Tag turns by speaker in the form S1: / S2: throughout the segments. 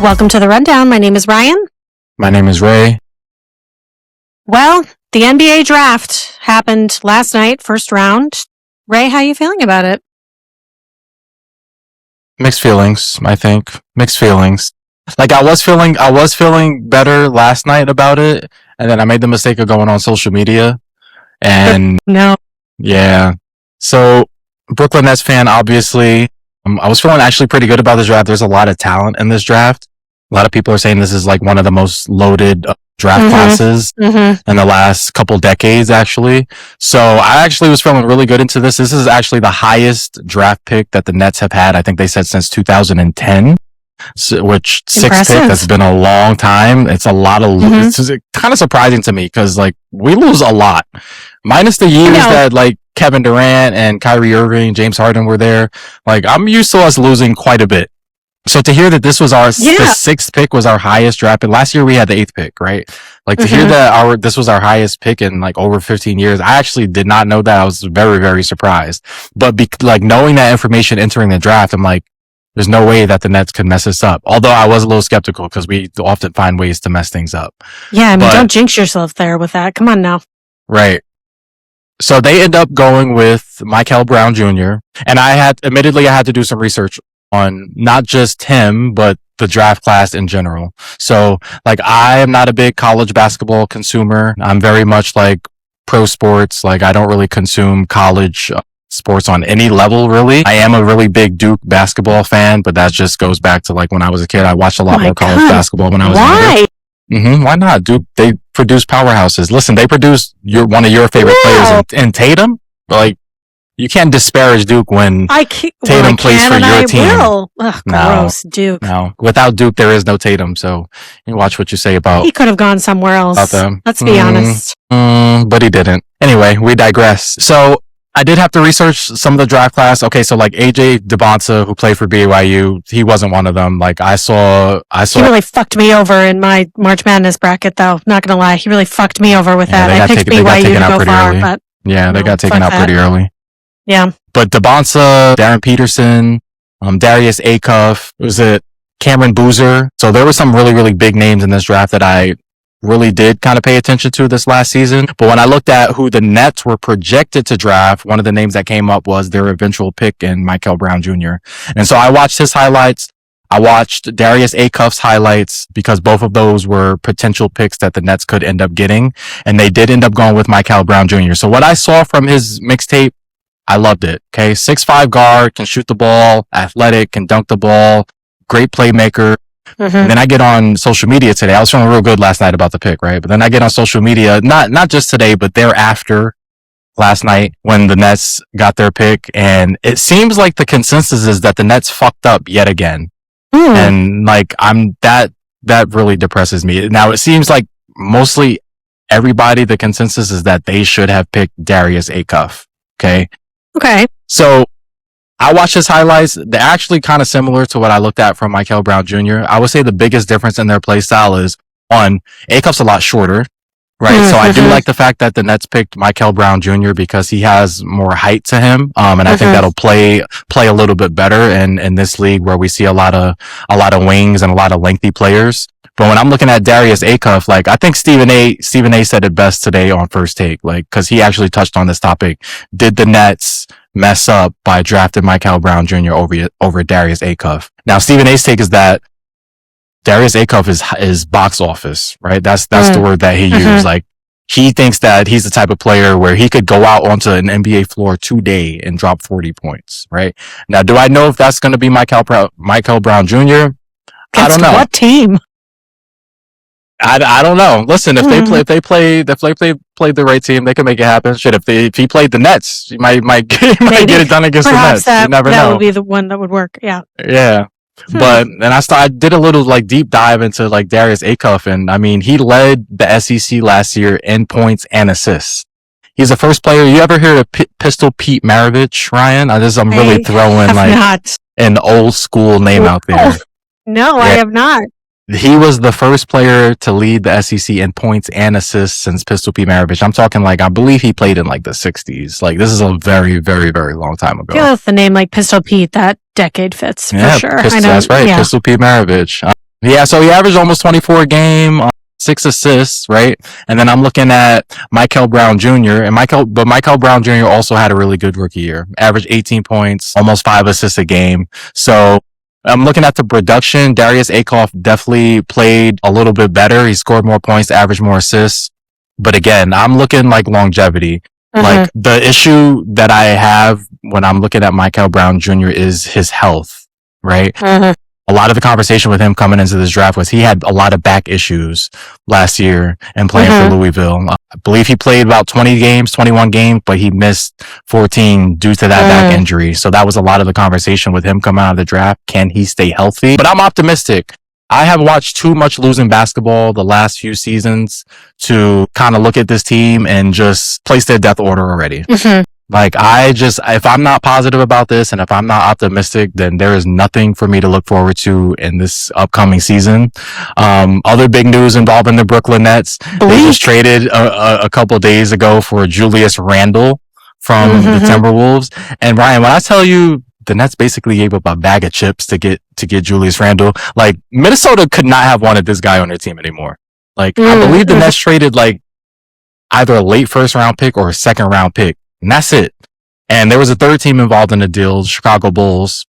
S1: Welcome to the Rundown. My name is Ryan.
S2: My name is Ray.
S1: Well, the NBA draft happened last night, first round. Ray, how are you feeling about it?
S2: Mixed feelings, I think. Mixed feelings. Like I was feeling better last night about it, and then I made the mistake of going on social media. And
S1: No.
S2: yeah. So Brooklyn Nets fan, obviously. I was feeling actually pretty good about this draft. There's a lot of talent in this draft. A lot of people are saying this is like one of the most loaded draft classes in the last couple decades, actually. So I actually was feeling really good into this. This is actually the highest draft pick that the Nets have had. I think they said since 2010, which sixth pick, that's been a long time. It's a lot of, it's kind of surprising to me because like we lose a lot. Minus the years that like Kevin Durant and Kyrie Irving, James Harden were there. Like I'm used to us losing quite a bit. So to hear that this was the sixth pick was our highest draft pick. Last year we had the eighth pick, right? Like to hear that this was our highest pick in like over 15 years. I actually did not know that. I was very, very surprised. But like knowing that information entering the draft, I'm like, there's no way that the Nets could mess this up. Although I was a little skeptical because we often find ways to mess things up.
S1: Yeah, I mean, don't jinx yourself there with that. Come on now.
S2: Right. So they end up going with Michael Brown Jr. And I had to do some research on not just him, but the draft class in general. So like I am not a big college basketball consumer. I'm very much like pro sports. Like I don't really consume college sports on any level, really. I am a really big Duke basketball fan, but that just goes back to like when I was a kid. I watched a lot more college basketball when I was younger. Why not? Duke, they produce powerhouses. Listen, they produce one of your favorite players in Tatum. Like, you can't disparage Duke when Tatum plays for your team.
S1: Ugh, gross, Duke.
S2: No, without Duke, there is no Tatum. So you watch what you say about.
S1: He could have gone somewhere else.
S2: About them.
S1: Let's be honest.
S2: But he didn't. Anyway, we digress. So I did have to research some of the draft class. Okay, so like AJ DeBonta, who played for BYU, he wasn't one of them. Like I saw. He really
S1: fucked me over in my March Madness bracket, though. Not gonna lie, he really fucked me over with that. I picked BYU to go far, but
S2: they got taken out pretty early.
S1: Yeah.
S2: But DeBonta, Darren Peterson, Darius Acuff, was it Cameron Boozer? So there were some really, really big names in this draft that I really did kind of pay attention to this last season. But when I looked at who the Nets were projected to draft, one of the names that came up was their eventual pick in Michael Brown Jr. And so I watched his highlights. I watched Darius Acuff's highlights because both of those were potential picks that the Nets could end up getting. And they did end up going with Michael Brown Jr. So what I saw from his mixtape, I loved it. Okay. 6'5" guard, can shoot the ball, athletic, can dunk the ball, great playmaker. And then I get on social media today. I was feeling real good last night about the pick, right? But then I get on social media, not just today, but thereafter last night when the Nets got their pick. And it seems like the consensus is that the Nets fucked up yet again. And like, that really depresses me. Now it seems like mostly everybody, the consensus is that they should have picked Darius Acuff. Okay. So I watched his highlights. They're actually kind of similar to what I looked at from Michael Brown Jr. I would say the biggest difference in their play style is one, Acuff's a lot shorter, right? So I do like the fact that the Nets picked Michael Brown Jr. because he has more height to him. And I think that'll play a little bit better in this league where we see a lot of wings and a lot of lengthy players. But when I'm looking at Darius Acuff, like I think Stephen A said it best today on First Take, like, cause he actually touched on this topic. Did the Nets mess up by drafting Michael Brown Jr. over Darius Acuff? Now, Stephen A's take is that Darius Acuff is box office, right? That's the word that he used. Like he thinks that he's the type of player where he could go out onto an NBA floor today and drop 40 points, right? Now, do I know if that's going to be Michael Brown Jr.? I don't know.
S1: What team?
S2: I don't know. Listen, if they play the right team, they can make it happen. Shit, if he played the Nets, he might get it done against the Nets. You never know.
S1: That would be the one that would work. Yeah.
S2: Yeah. But then I did a little like deep dive into like Darius Acuff, and I mean he led the SEC last year in points and assists. He's the first player. You ever heard of Pistol Pete Maravich, Ryan? I'm really throwing like an old school name out there.
S1: No, I have not.
S2: He was the first player to lead the SEC in points and assists since Pistol Pete Maravich. I'm talking like, I believe he played in like the 60s. Like this is a very, very, very long time ago.
S1: Yeah, with the name like Pistol Pete, that decade fits for sure.
S2: That's right. Yeah. Pistol Pete Maravich. Yeah, so he averaged almost 24 a game, 6 assists, right? And then I'm looking at Michael Brown Jr. and Michael Brown Jr. also had a really good rookie year. Averaged 18 points, almost 5 assists a game. So I'm looking at the production. Darius Akoff definitely played a little bit better. He scored more points, averaged more assists. But again, I'm looking like longevity. Like the issue that I have when I'm looking at Michael Brown Jr. is his health, right? A lot of the conversation with him coming into this draft was he had a lot of back issues last year and playing for Louisville. I believe he played about 20 games, 21 games, but he missed 14 due to that back injury. So that was a lot of the conversation with him coming out of the draft. Can he stay healthy? But I'm optimistic. I have watched too much losing basketball the last few seasons to kind of look at this team and just place their death order already. Like if I'm not positive about this and if I'm not optimistic, then there is nothing for me to look forward to in this upcoming season. Other big news involving the Brooklyn Nets. They just traded a couple of days ago for Julius Randle from the Timberwolves. And Ryan, when I tell you the Nets basically gave up a bag of chips to get Julius Randle, like Minnesota could not have wanted this guy on their team anymore. Like I believe the Nets traded like either a late first round pick or a second round pick. And that's it. And there was a third team involved in the deal, Chicago Bulls.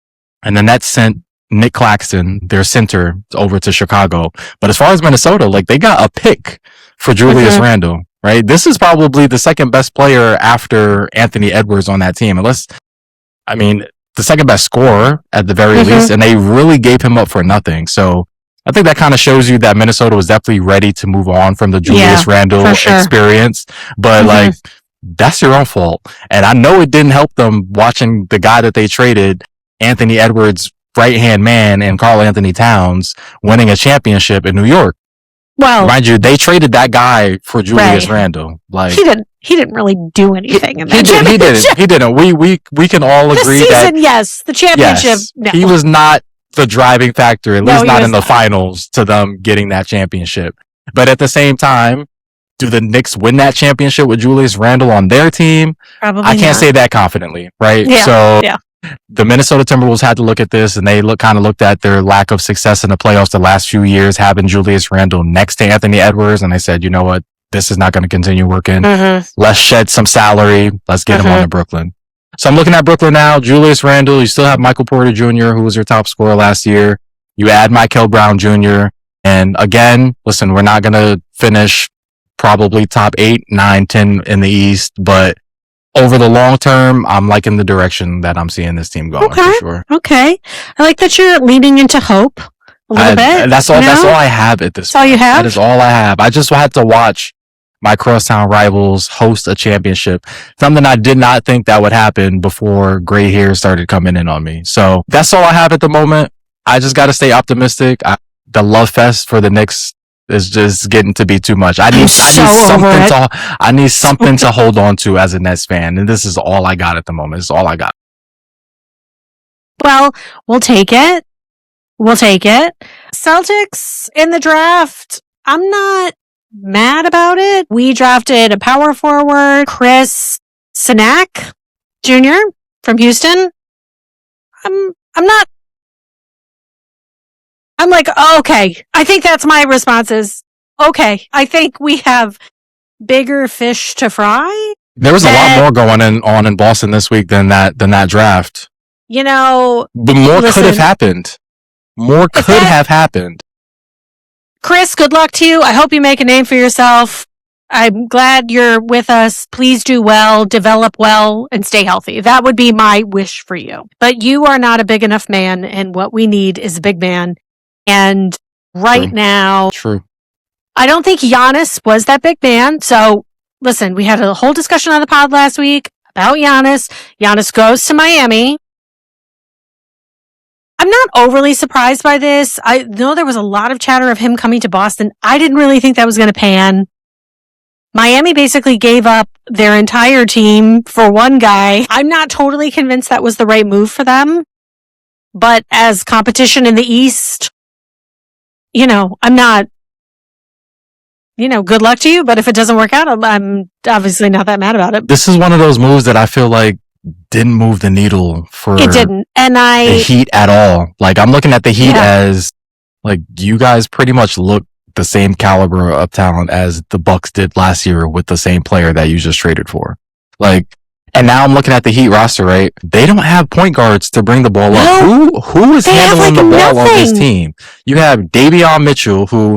S2: And the Nets sent Nick Claxton, their center, over to Chicago. But as far as Minnesota, like they got a pick for Julius Randle, right? This is probably the second best player after Anthony Edwards on that team. The second best scorer at the very least. And they really gave him up for nothing. So I think that kind of shows you that Minnesota was definitely ready to move on from the Julius Randle experience. But that's your own fault. And I know it didn't help them watching the guy that they traded, Anthony Edwards' right-hand man and Karl Anthony Towns, winning a championship in New York. Well, mind you, they traded that guy for Julius Randle. Like
S1: he didn't really do anything in that championship.
S2: He didn't. We can all agree that
S1: the championship.
S2: Yes, no. He was not the driving factor, at least not in the finals, to them getting that championship. But at the same time, do the Knicks win that championship with Julius Randle on their team?
S1: Probably
S2: I can't say that confidently, right?
S1: Yeah.
S2: So the Minnesota Timberwolves had to look at this, and they kind of looked at their lack of success in the playoffs the last few years, having Julius Randle next to Anthony Edwards, and they said, you know what? This is not going to continue working. Let's shed some salary. Let's get him on to Brooklyn. So I'm looking at Brooklyn now. Julius Randle. You still have Michael Porter Jr., who was your top scorer last year. You add Michael Brown Jr., and again, listen, we're not going to finish probably top 8, 9, 10 in the East, but over the long term, I'm liking the direction that I'm seeing this team going for sure.
S1: Okay. I like that you're leaning into hope a little bit.
S2: That's all I have at this point.
S1: That's all you have?
S2: That is all I have. I just had to watch my crosstown rivals host a championship. Something I did not think that would happen before gray hair started coming in on me. So that's all I have at the moment. I just got to stay optimistic. The love fest for the Knicks is just getting to be too much. I need something to hold on to as a Nets fan, and this is all I got at the moment. This is all I got.
S1: Well, we'll take it. Celtics in the draft. I'm not mad about it. We drafted a power forward, Chris Sinak Jr. from Houston. I'm like, okay. I think that's my response is, okay. I think we have bigger fish to fry.
S2: There was a lot more going on in Boston this week than that draft.
S1: You know,
S2: but more could have happened. More could have happened.
S1: Chris, good luck to you. I hope you make a name for yourself. I'm glad you're with us. Please do well, develop well, and stay healthy. That would be my wish for you. But you are not a big enough man, and what we need is a big man. And right now, I don't think Giannis was that big man. So listen, we had a whole discussion on the pod last week about Giannis. Giannis goes to Miami. I'm not overly surprised by this. I know there was a lot of chatter of him coming to Boston. I didn't really think that was going to pan. Miami basically gave up their entire team for one guy. I'm not totally convinced that was the right move for them. But as competition in the East, I'm not, good luck to you. But if it doesn't work out, I'm obviously not that mad about it.
S2: This is one of those moves that I feel like didn't move the needle for
S1: it didn't. And
S2: the Heat at all. Like I'm looking at the Heat as Like, you guys pretty much look the same caliber of talent as the Bucks did last year with the same player that you just traded for. Like, and now I'm looking at the Heat roster, right? They don't have point guards to bring the ball up. Who is handling the ball on this team? You have Davion Mitchell, who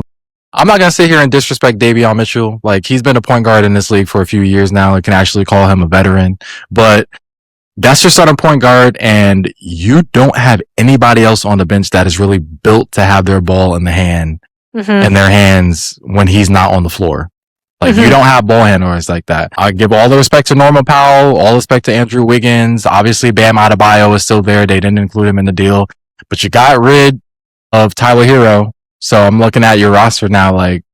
S2: I'm not gonna sit here and disrespect Davion Mitchell. Like, he's been a point guard in this league for a few years now. I can actually call him a veteran, but that's your starting point guard, and you don't have anybody else on the bench that is really built to have their ball in their hands when he's not on the floor. Like, you don't have ball handlers like that. I give all the respect to Norman Powell, all the respect to Andrew Wiggins. Obviously, Bam Adebayo is still there. They didn't include him in the deal, but you got rid of Tyler Hero. So I'm looking at your roster now, like,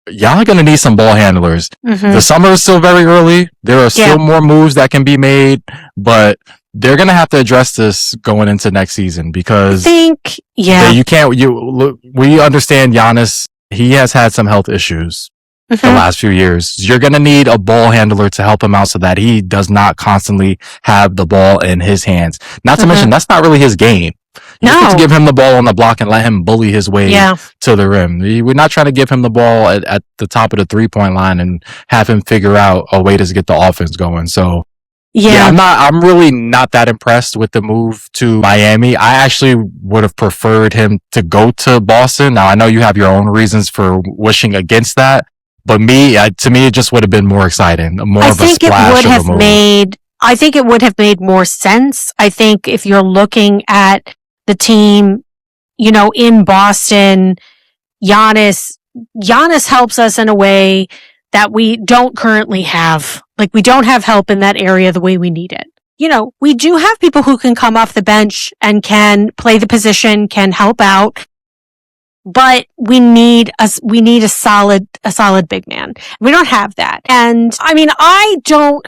S2: y'all are going to need some ball handlers. The summer is still very early. There are still more moves that can be made, but they're going to have to address this going into next season because we understand Giannis. He has had some health issues the last few years. You're going to need a ball handler to help him out so that he does not constantly have the ball in his hands. Not to mention, that's not really his game. You have to give him the ball on the block and let him bully his way to the rim. We're not trying to give him the ball at the top of the 3-point line and have him figure out a way to get the offense going. So, I'm really not that impressed with the move to Miami. I actually would have preferred him to go to Boston. Now, I know you have your own reasons for wishing against that, but to me, it just would have been more exciting, more of a splash of a move.
S1: I think it would have made more sense. I think if you're looking at the team, in Boston, Giannis helps us in a way that we don't currently have. Like, we don't have help in that area the way we need it. We do have people who can come off the bench and can play the position, can help out, but we need a solid big man. We don't have that. And I mean, I don't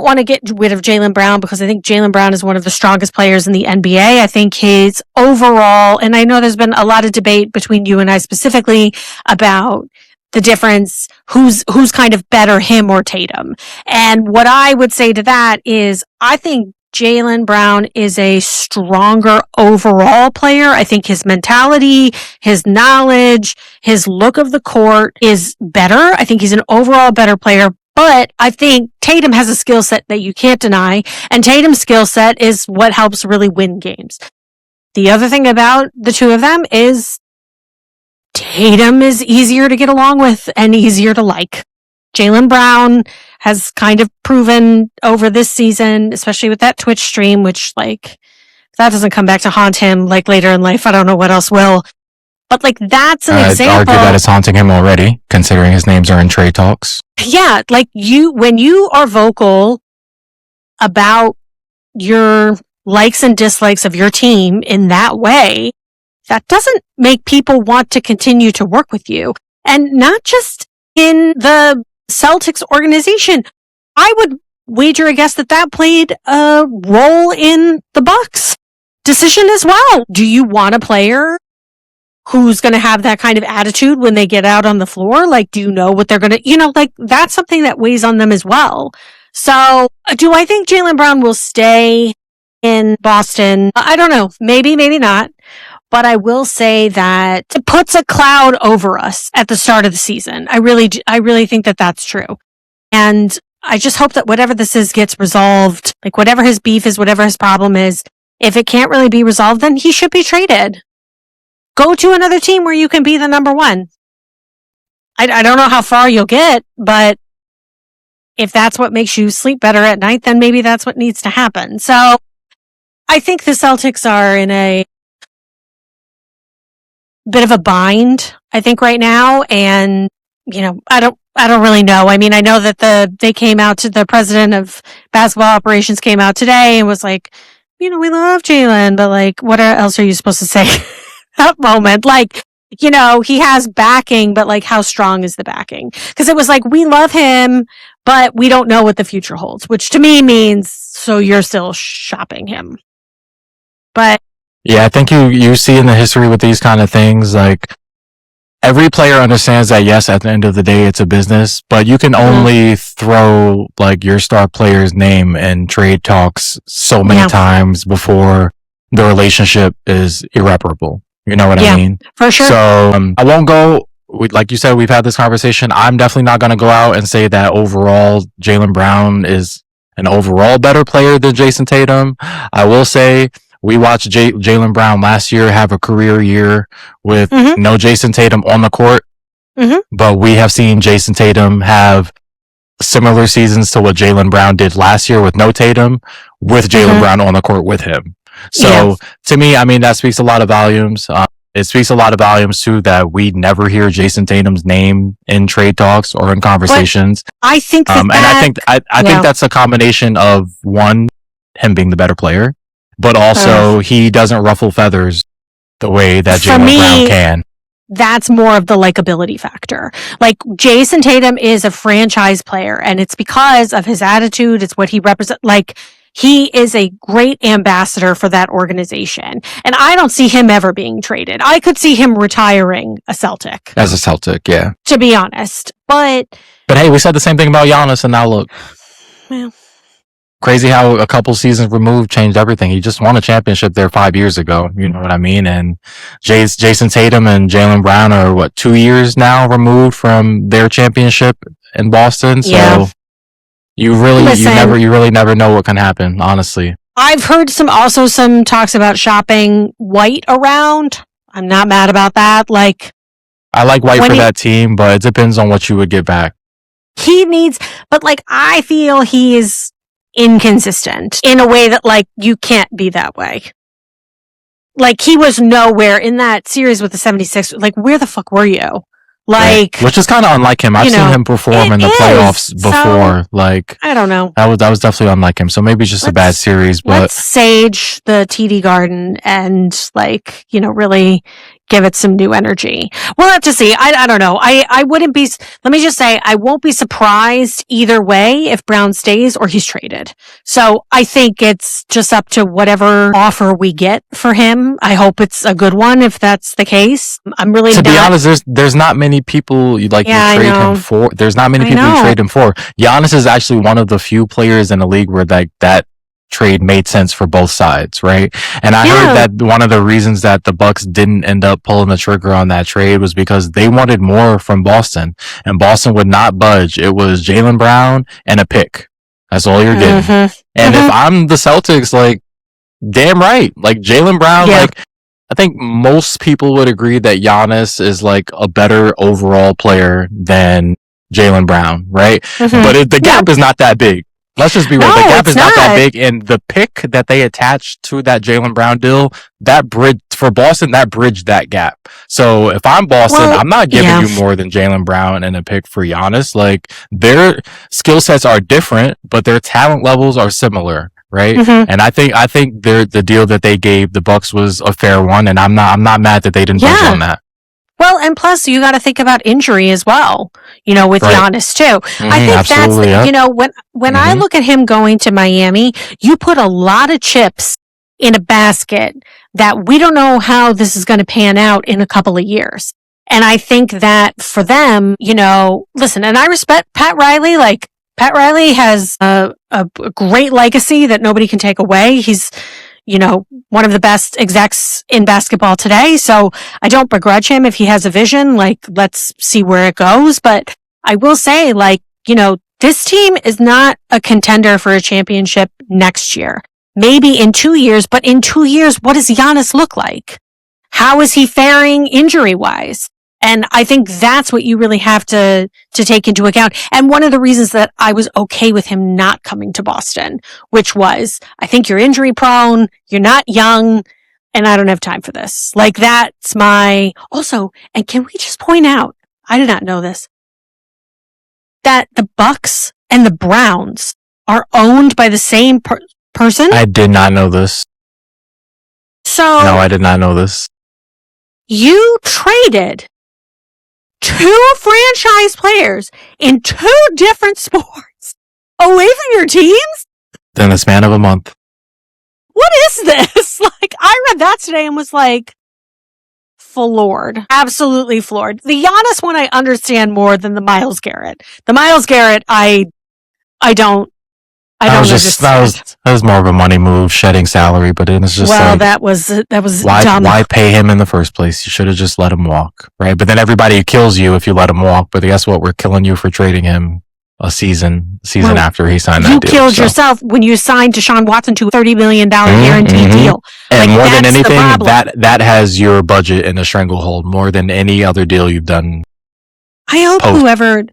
S1: want to get rid of Jaylen Brown because I think Jaylen Brown is one of the strongest players in the NBA. I think his overall, and I know there's been a lot of debate between you and I specifically about the difference, who's kind of better, him or Tatum. And what I would say to that is, I think Jaylen Brown is a stronger overall player. I think his mentality, his knowledge, his look of the court is better. I think he's an overall better player. But I think Tatum has a skill set that you can't deny, and Tatum's skill set is what helps really win games. The other thing about the two of them is Tatum is easier to get along with and easier to like. Jaylen Brown has kind of proven over this season, especially with that Twitch stream, which, like, if that doesn't come back to haunt him, like, later in life, I don't know what else will. But, like, that's an example.
S2: I'd argue that it's haunting him already, considering his names are in trade talks.
S1: Yeah, like, when you are vocal about your likes and dislikes of your team in that way, that doesn't make people want to continue to work with you. And not just in the Celtics organization. I would wager a guess that played a role in the Bucks decision as well. Do you want a player who's going to have that kind of attitude when they get out on the floor? Like, do you know what they're going to, like, that's something that weighs on them as well. So, do I think Jaylen Brown will stay in Boston? I don't know. Maybe, maybe not. But I will say that it puts a cloud over us at the start of the season. I really think that that's true. And I just hope that whatever this is gets resolved. Like, whatever his beef is, whatever his problem is, if it can't really be resolved, then he should be traded. Go to another team where you can be the number one. I don't know how far you'll get, but if that's what makes you sleep better at night, then maybe that's what needs to happen. So I think the Celtics are in a bit of a bind, I think, right now. And, I don't really know. I mean, I know that the president of basketball operations came out today and was like, we love Jaylen, but, like, what else are you supposed to say at that moment? Like, he has backing, but, like, how strong is the backing? Because it was like, we love him, but we don't know what the future holds, which to me means, so you're still shopping him. But
S2: yeah, I think you see in the history with these kind of things, like, every player understands that, yes, at the end of the day, it's a business, but you can only throw, like, your star player's name in trade talks so many times before the relationship is irreparable. You know what I mean?
S1: For sure.
S2: So I won't go. Like you said, we've had this conversation. I'm definitely not going to go out and say that overall Jaylen Brown is an overall better player than Jason Tatum. I will say we watched Jaylen Brown last year have a career year with no Jason Tatum on the court, but we have seen Jason Tatum have similar seasons to what Jaylen Brown did last year with no Tatum, with Jaylen Brown on the court with him. So to me, I mean, that speaks a lot of volumes. It speaks a lot of volumes too that we never hear Jason Tatum's name in trade talks or in conversations.
S1: But I think that,
S2: and I think that's a combination of one, him being the better player, but also he doesn't ruffle feathers the way that Jaylen Brown can.
S1: That's more of the likability factor. Like, Jason Tatum is a franchise player, and it's because of his attitude. It's what he represents. Like, he is a great ambassador for that organization. And I don't see him ever being traded. I could see him retiring a Celtic.
S2: As a Celtic, yeah.
S1: To be honest. But
S2: hey, we said the same thing about Giannis, and now look.
S1: Well,
S2: crazy how a couple seasons removed changed everything. He just won a championship there 5 years ago. You know what I mean? And Jason Tatum and Jaylen Brown are 2 years now removed from their championship in Boston. So you really never know what can happen, honestly.
S1: I've heard some talks about shopping White around. I'm not mad about that. Like,
S2: I like White for that team, but it depends on what you would get back.
S1: I feel he is inconsistent in a way that, like, you can't be that way. Like, he was nowhere in that series with the 76ers. Like, where the fuck were you? Like,
S2: which is kind of unlike him. I've seen him perform in the playoffs before. So,
S1: I don't know.
S2: That was definitely unlike him. So maybe it's just a bad series. But
S1: let's sage the TD Garden and, like, really give it some new energy. We'll have to see. I don't know. I wouldn't be, let me just say, I won't be surprised either way if Brown stays or he's traded. So I think it's just up to whatever offer we get for him. I hope it's a good one if that's the case. I'm really,
S2: to be honest, there's not many people you trade him for. There's not many people you trade him for. Giannis is actually one of the few players in the league where that trade made sense for both sides, right? And I heard that one of the reasons that the Bucks didn't end up pulling the trigger on that trade was because they wanted more from Boston, and Boston would not budge. It was Jaylen Brown and a pick. That's all you're getting. And if I'm the Celtics, like, damn right, like Jaylen Brown, like, I think most people would agree that Giannis is like a better overall player than Jaylen Brown, right? But the gap is not that big. Let's just be real. The gap is not that big, and the pick that they attached to that Jaylen Brown deal, that bridge for Boston, that bridged that gap. So if I'm Boston, I'm not giving you more than Jaylen Brown and a pick for Giannis. Like, their skill sets are different, but their talent levels are similar, right? And I think the deal that they gave the Bucks was a fair one, and I'm not mad that they didn't budge on that.
S1: Well, and plus you got to think about injury as well, with Giannis too. I think that's, when I look at him going to Miami, you put a lot of chips in a basket that we don't know how this is going to pan out in a couple of years. And I think that for them, listen, and I respect Pat Riley. Like, Pat Riley has a great legacy that nobody can take away. He's, one of the best execs in basketball today. So I don't begrudge him if he has a vision. Like, let's see where it goes. But I will say, like, this team is not a contender for a championship next year. Maybe in 2 years, but in 2 years, what does Giannis look like? How is he faring injury-wise? And I think that's what you really have to take into account. And one of the reasons that I was okay with him not coming to Boston, which was, I think you're injury prone, you're not young, and I don't have time for this. Like, that's also, and can we just point out, I did not know this, that the Bucks and the Browns are owned by the same person?
S2: I did not know this. No, I did not know this.
S1: You traded 2 franchise players in 2 different sports away from your teams?
S2: In the span of a month.
S1: What is this? Like, I read that today and was like, floored. Absolutely floored. The Giannis one I understand more than the Myles Garrett. The Myles Garrett, I don't I don't understand.
S2: That was more of a money move, shedding salary, but it's just
S1: Well,
S2: like,
S1: that was
S2: why
S1: dumb.
S2: why pay him in the first place? You should have just let him walk, right? But then everybody kills you if you let him walk. But guess what? We're killing you for trading him a season after he signed that deal.
S1: You killed yourself when you signed Deshaun Watson to a $30 million guaranteed deal.
S2: And
S1: like,
S2: more than
S1: that's
S2: anything,
S1: the problem.
S2: that has your budget in a stranglehold more than any other deal you've done.
S1: I hope whoever,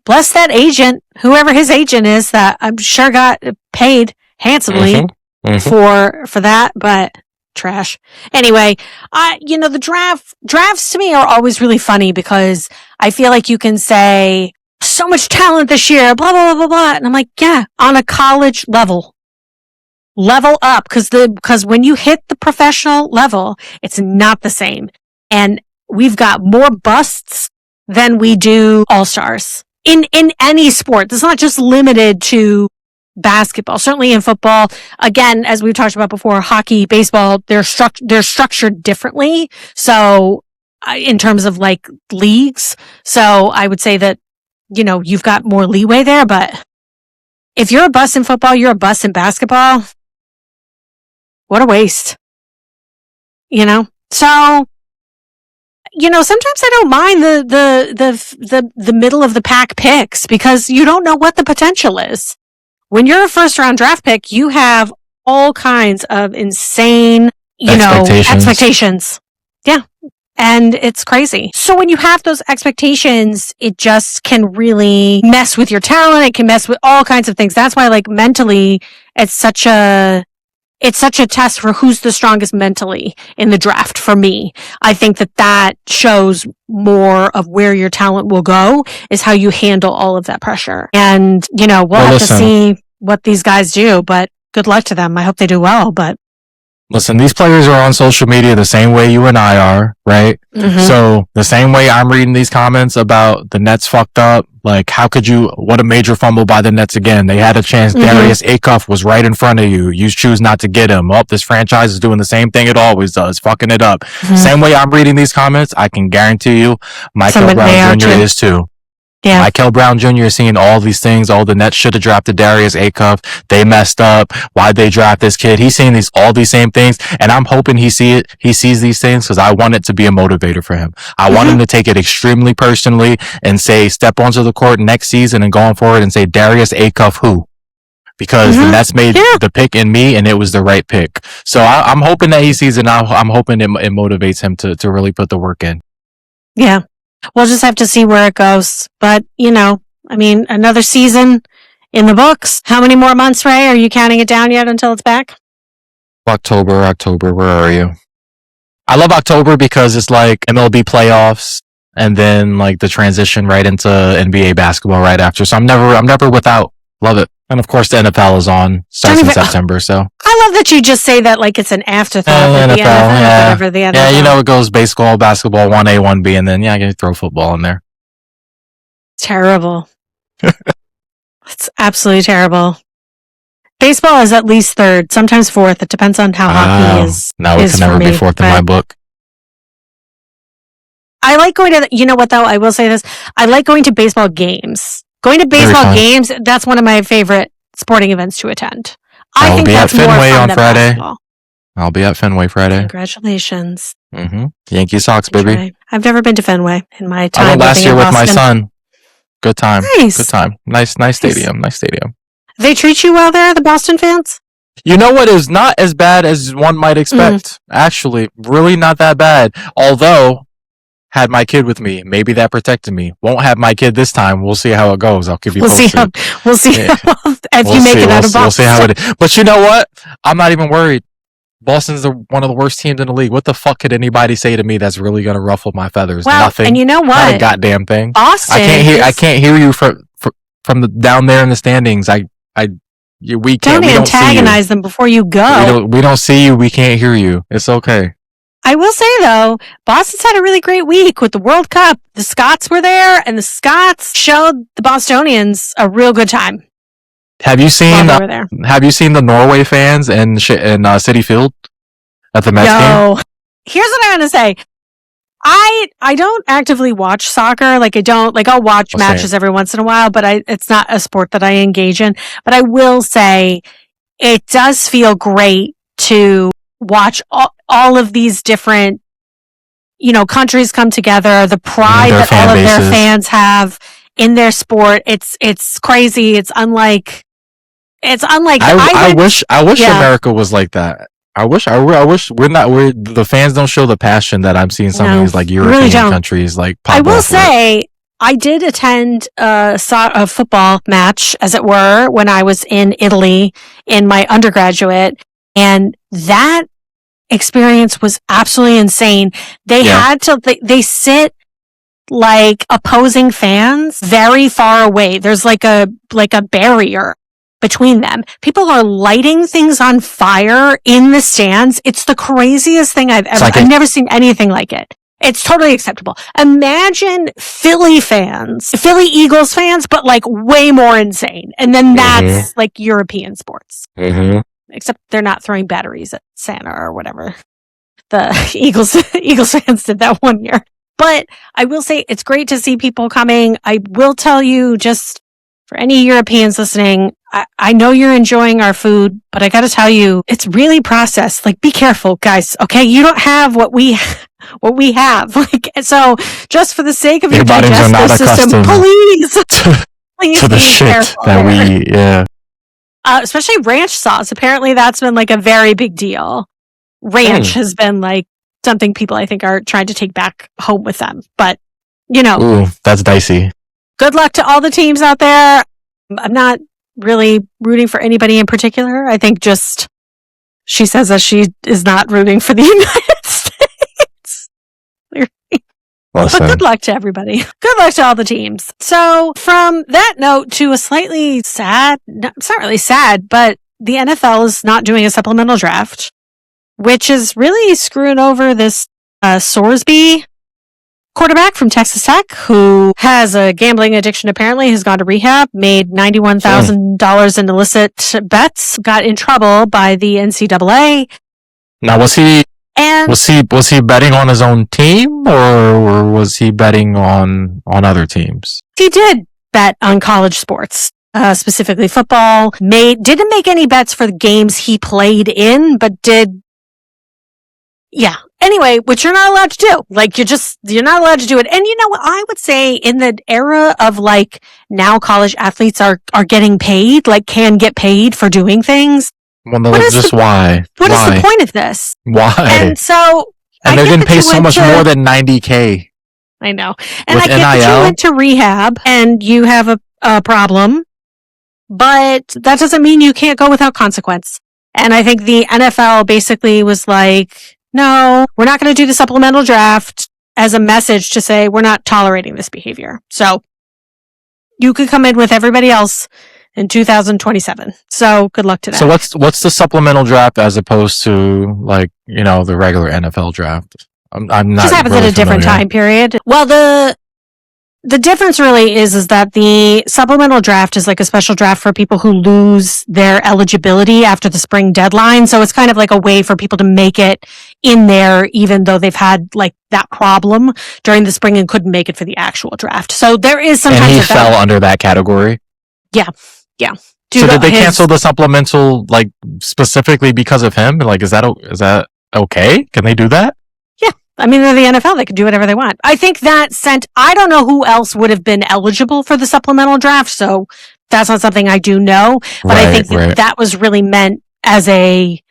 S1: bless that agent, whoever his agent is, that I'm sure got paid handsomely for that, but trash. Anyway, the drafts to me are always really funny because I feel like you can say so much talent this year, blah, blah, blah, blah, blah. And I'm like, yeah, on a college level up. Cause when you hit the professional level, it's not the same. And we've got more busts than we do all-stars in any sport. This is not just limited to basketball. Certainly in football, again, as we've talked about before, hockey, baseball, they're structured differently. So in terms of like leagues, so I would say that, you've got more leeway there, but if you're a bust in football, you're a bust in basketball. What a waste. So, sometimes I don't mind the middle of the pack picks because you don't know what the potential is. When you're a first round draft pick, you have all kinds of insane, expectations. Yeah. And it's crazy. So when you have those expectations, it just can really mess with your talent. It can mess with all kinds of things. That's why, like, mentally, it's such a test for who's the strongest mentally in the draft for me. I think that shows more of where your talent will go is how you handle all of that pressure. And, we'll have to see what these guys do, but good luck to them. I hope they do well, but.
S2: Listen, these players are on social media the same way you and I are, right? Mm-hmm. So the same way I'm reading these comments about the Nets fucked up, like what a major fumble by the Nets again. They had a chance. Mm-hmm. Darius Acuff was right in front of you. You choose not to get him. This franchise is doing the same thing it always does, fucking it up. Mm-hmm. Same way I'm reading these comments, I can guarantee you Michael Brown Jr. is too. Yeah. Michael Brown Jr. is seeing all these things. The Nets should have drafted Darius Acuff. They messed up. Why'd they draft this kid? He's seeing all these same things, and I'm hoping he sees these things because I want it to be a motivator for him. I want him to take it extremely personally and say, step onto the court next season and going forward and say, Darius Acuff who? Because the Nets made the pick in me, and it was the right pick. So I'm hoping that he sees it now. I'm hoping it motivates him to really put the work in.
S1: Yeah. We'll just have to see where it goes. But, another season in the books. How many more months, Ray? Are you counting it down yet until it's back?
S2: October, where are you? I love October because it's like MLB playoffs and then like the transition right into NBA basketball right after. So I'm never without. Love it. And of course the NFL is on, starts in September, so.
S1: I love that you just say that like it's an afterthought.
S2: NFL,
S1: the NFL, the NFL.
S2: Yeah, it goes baseball, basketball, 1A, 1B, and then, I can throw football in there.
S1: Terrible. It's absolutely terrible. Baseball is at least third, sometimes fourth. It depends on how hockey is.
S2: No, it can never be fourth in my book.
S1: I like going to, you know what though, I will say this. I like going to baseball games. Going to baseball games, that's one of my favorite sporting events to attend. I think that's more fun than basketball.
S2: I'll be at Fenway Friday.
S1: Congratulations.
S2: Mm-hmm. Yankee Sox, baby.
S1: I've never been to Fenway in my time.
S2: I went last year with my son. Good time.
S1: Nice.
S2: Good time. Nice stadium. Nice stadium.
S1: They treat you well there, the Boston fans?
S2: You know what is not as bad as one might expect. Actually, really not that bad. Although, had my kid with me, maybe that protected me. Won't have my kid this time. We'll see how it goes. I'll keep you posted.
S1: We'll see if you make it out of Boston.
S2: We'll see how it is. But you know what? I'm not even worried. Boston's one of the worst teams in the league. What the fuck could anybody say to me that's really going to ruffle my feathers?
S1: Well,
S2: nothing.
S1: And you know what?
S2: Not a goddamn thing.
S1: Boston.
S2: I can't hear you from the down there in the standings. We can't.
S1: Don't antagonize them before you go.
S2: We don't see you. We can't hear you. It's okay.
S1: I will say, though, Boston's had a really great week with the World Cup. The Scots were there, and the Scots showed the Bostonians a real good time.
S2: Have you seen the Norway fans in Citi Field at the Mets game?
S1: Here's what I'm going to say. I I don't actively watch soccer. Like, I'll watch matches every once in a while, but it's not a sport that I engage in. But I will say it does feel great to watch all of these different, countries come together, the pride that all of their fans have in their sport. It's crazy. It's unlike
S2: I wish America was like that. I wish the fans don't show the passion that I'm seeing some of these like European really countries like pop
S1: I will say I did attend a football match, as it were, when I was in Italy in my undergraduate, and that experience was absolutely insane. They they sit like opposing fans very far away. There's like a barrier between them. People are lighting things on fire in the stands. It's the craziest thing I've never seen anything like it. It's totally acceptable. Imagine Philly Eagles fans, but like way more insane. And then that's like European sports. Except they're not throwing batteries at Santa or whatever. The Eagles fans did that one year. But I will say it's great to see people coming. I will tell you, just for any Europeans listening, I know you're enjoying our food, but I got to tell you, it's really processed. Like, be careful, guys. Okay, you don't have what we have. Like, so just for the sake of your digestive system, please
S2: to the shit that we
S1: especially ranch sauce. Apparently, that's been like a very big deal. Ranch has been like something people I think are trying to take back home with them. But
S2: ooh, that's dicey.
S1: Good luck to all the teams out there. I'm not really rooting for anybody in particular. I think just she says that she is not rooting for the United States. But good luck to everybody. Good luck to all the teams. So from that note to a slightly sad, it's not really sad, but the NFL is not doing a supplemental draft, which is really screwing over this Sorsby quarterback from Texas Tech, who has a gambling addiction, apparently, has gone to rehab, made $91,000 in illicit bets, got in trouble by the NCAA.
S2: Now, was he betting on his own team, or was he betting on other teams?
S1: He did bet on college sports, specifically football. Didn't make any bets for the games he played in, but did. Yeah. Anyway, which you're not allowed to do. Like, you're not allowed to do it. And you know what? I would say in the era of like now college athletes are getting paid, like can get paid for doing things.
S2: Well, no, just why?
S1: What is the point of this?
S2: Why?
S1: And so,
S2: and they're getting paid so much more than $90K.
S1: I know. And I get that you went to rehab and you have a problem, but that doesn't mean you can't go without consequence. And I think the NFL basically was like, no, we're not going to do the supplemental draft as a message to say we're not tolerating this behavior. So you could come in with everybody else in 2027. So good luck to that.
S2: So what's the supplemental draft as opposed to like, the regular NFL draft? I'm not.
S1: Just happens
S2: really
S1: at a different time period. Well, the difference really is that the supplemental draft is like a special draft for people who lose their eligibility after the spring deadline. So it's kind of like a way for people to make it in there, even though they've had like that problem during the spring and couldn't make it for the actual draft. So there is sometimes.
S2: And he fell under that category?
S1: Yeah.
S2: So did they cancel the supplemental like specifically because of him? Like, is that okay? Can they do that?
S1: I mean, they're the NFL. They can do whatever they want. I think I don't know who else would have been eligible for the supplemental draft, so that's not something I do know. But I think that was really meant as a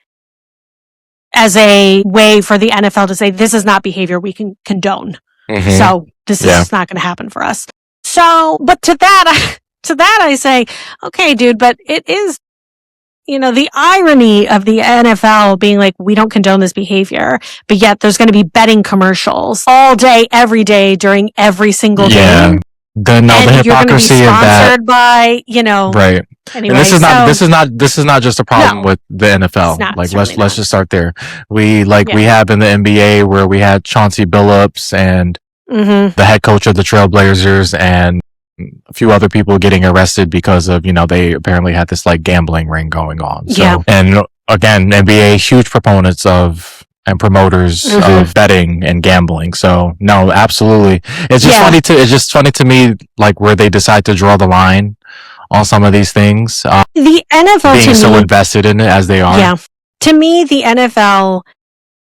S1: way for the NFL to say, this is not behavior we can condone. Mm-hmm. So this is not going to happen for us. So, but to that I say, okay, dude, but it is, the irony of the NFL being like, we don't condone this behavior, but yet there's going to be betting commercials all day, every day during every single game.
S2: The hypocrisy of that.
S1: Sponsored by,
S2: Right. Anyway, and this is not just a problem with the NFL. Like, let's just start there. We have in the NBA where we had Chauncey Billups and the head coach of the Trailblazers and a few other people getting arrested because of, they apparently had this like gambling ring going on. So, and again, NBA huge proponents of and promoters of betting and gambling. So no, absolutely. It's just funny to me, like where they decide to draw the line on some of these things.
S1: The NFL
S2: being so invested in it as they are.
S1: Yeah. To me, the NFL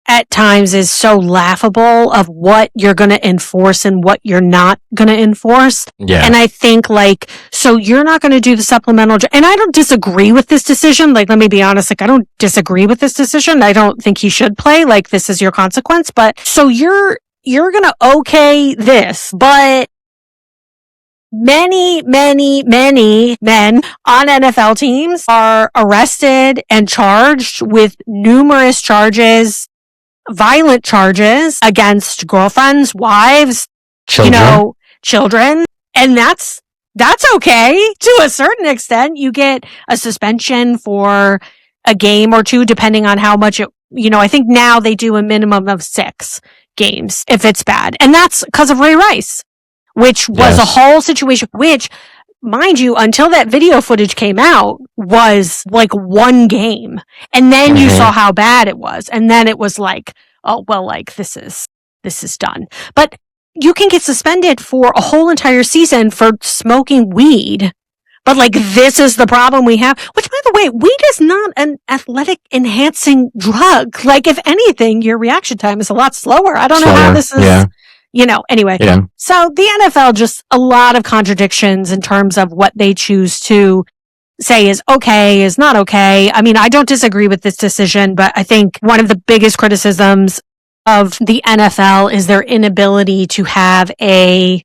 S1: at times is so laughable of what you're going to enforce and what you're not going to enforce.
S2: Yeah.
S1: And I think like, so you're not going to do the supplemental, and I don't disagree with this decision. Like, let me be honest. Like, I don't disagree with this decision. I don't think he should play. Like, this is your consequence. But so you're going to okay this, but many men on NFL teams are arrested and charged with numerous charges, violent charges against girlfriends, wives, children. And that's okay to a certain extent. You get a suspension for a game or two, depending on how much I think now they do a minimum of 6 games if it's bad. And that's because of Ray Rice, which was a whole situation, which, mind you, until that video footage came out, was like 1 game. And then you saw how bad it was. And then it was like, oh, well, like, this is done. But you can get suspended for a whole entire season for smoking weed. But like, this is the problem we have, which, by the way, weed is not an athletic enhancing drug. Like, if anything, your reaction time is a lot slower. I don't know how this is. Yeah. Anyway. Yeah. So the NFL, just a lot of contradictions in terms of what they choose to say is okay, is not okay. I mean, I don't disagree with this decision, but I think one of the biggest criticisms of the NFL is their inability to have a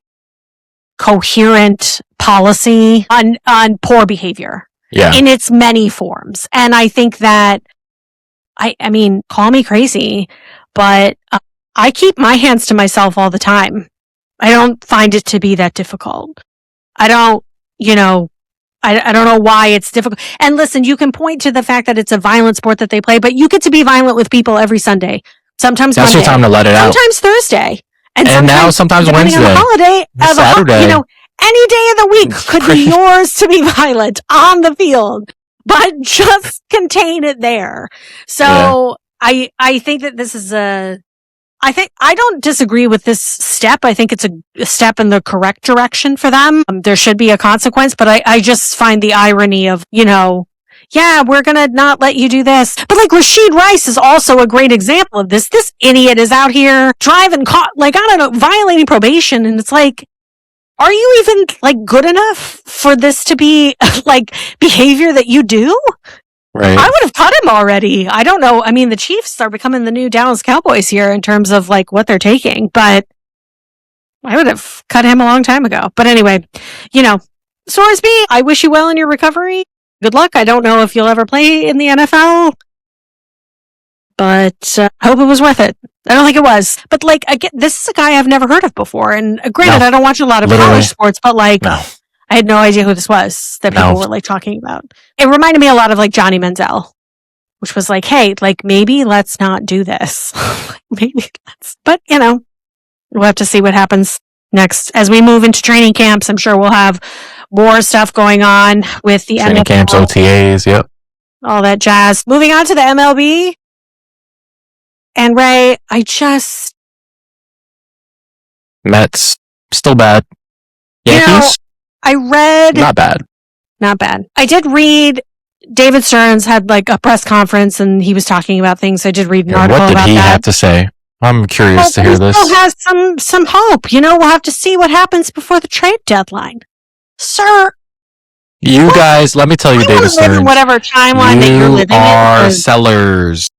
S1: coherent policy on poor behavior in its many forms. And I think that, I mean, call me crazy, but I keep my hands to myself all the time. I don't find it to be that difficult. I don't know why it's difficult. And listen, you can point to the fact that it's a violent sport that they play, but you get to be violent with people every Sunday. Sometimes
S2: that's
S1: Monday.
S2: Your time to let it out.
S1: Sometimes Thursday. And
S2: sometimes
S1: depending
S2: Wednesday.
S1: On the holiday,
S2: Saturday.
S1: Any day of the week could be yours to be violent on the field, but just contain it there. So I think that this is I don't disagree with this step. I think it's a step in the correct direction for them. There should be a consequence, but I just find the irony of, we're going to not let you do this. But like Rashid Rice is also a great example of this. This idiot is out here driving, violating probation. And it's like, are you even like good enough for this to be like behavior that you do?
S2: Right.
S1: I would have cut him already. I don't know. I mean, the Chiefs are becoming the new Dallas Cowboys here in terms of like what they're taking, but I would have cut him a long time ago. But anyway, Sorsby, I wish you well in your recovery. Good luck. I don't know if you'll ever play in the NFL, but I hope it was worth it. I don't think it was. But like, again, this is a guy I've never heard of before. And granted, I don't watch a lot of college sports, but like, I had no idea who this was that people were like talking about. It reminded me a lot of like Johnny Manziel, which was like, hey, like maybe let's not do this. But we'll have to see what happens next as we move into training camps. I'm sure we'll have more stuff going on with the
S2: training
S1: NFL,
S2: camps, OTAs, yep,
S1: all that jazz. Moving on to the MLB, and Ray,
S2: Mets still bad. Yankees.
S1: I read...
S2: Not bad.
S1: I did read David Stearns had like a press conference and he was talking about things. I did read an article about that.
S2: What did he have to say? I'm curious to hear this.
S1: He still has some hope. We'll have to see what happens before the trade deadline. Sir.
S2: You guys, let me tell you, David Stearns.
S1: Whatever timeline that you're living in.
S2: You are sellers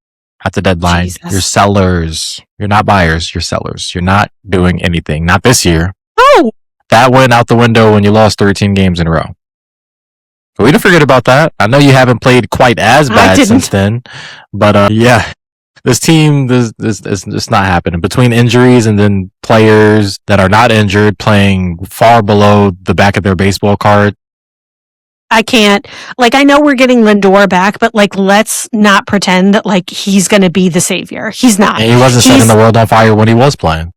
S2: at the deadline.
S1: Jesus.
S2: You're sellers. You're not buyers. You're sellers. You're not doing anything. Not this year.
S1: Oh.
S2: That went out the window when you lost 13 games in a row. We don't forget about that. I know you haven't played quite as bad since then, but this team is not happening. Between injuries and then players that are not injured playing far below the back of their baseball card.
S1: I can't. Like, I know we're getting Lindor back, but like, let's not pretend that like he's going to be the savior. He's not.
S2: And he wasn't setting the world on fire when he was playing.